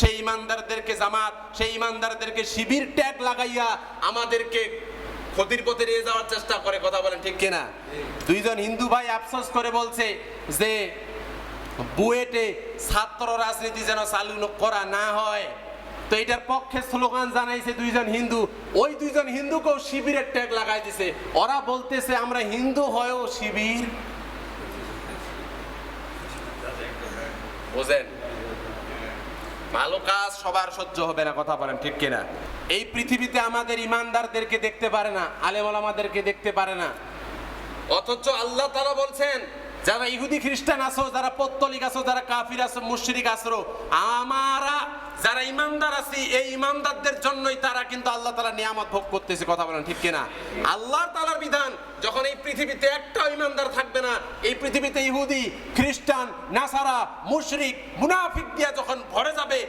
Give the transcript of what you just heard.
সেই ইমানদারদেরকে জামাত, সেই ইমানদারদেরকে শিবির ট্যাগ লাগাইয়া আমাদেরকে ক্ষতির পথে নিয়ে যাওয়ার চেষ্টা করে। কথা বলেন ঠিক কিনা? দুইজন হিন্দু ভাই আফসোস করে বলছে যে বুয়েটে ছাত্র রাজনীতি যেন চালু করা না হয়, তো এটার পক্ষে স্লোগান জানাইছে দুইজন হিন্দু। ওই দুইজন হিন্দুকেও শিবিরের ট্যাগ লাগাই দিছে। ওরা বলতেছে আমরা হিন্দু হয়েও শিবির। বুঝেন, ভালো কাজ সবার সহ্য হবে না। কথা বলেন ঠিক কিনা? এই পৃথিবীতে আমাদের ইমানদারদেরকে দেখতে পারে না, আলেম ওলামাদেরকে দেখতে পারে না, অথচ আল্লাহ তাআলা বলছেন যারা ইহুদি খ্রিস্টান আছো, যারা পত্তলিক আছো, যারা কাফির আছো, মুশরিক আছো, আমরা যারা ইমানদার আছি এই ইমানদারদের জন্যই তারা কিন্তু আল্লাহ তাআলা নিয়ামত ভোগ করতেছে। কথা বলেন ঠিক কিনা? আল্লাহ তাআলার বিধান যখন এই পৃথিবীতে একটাও ইমানদার থাকবে না, এই পৃথিবীতে ইহুদি খ্রিস্টান নাসারা মুশরিক মুনাফিক দিয়া যখন ভরে যাবে,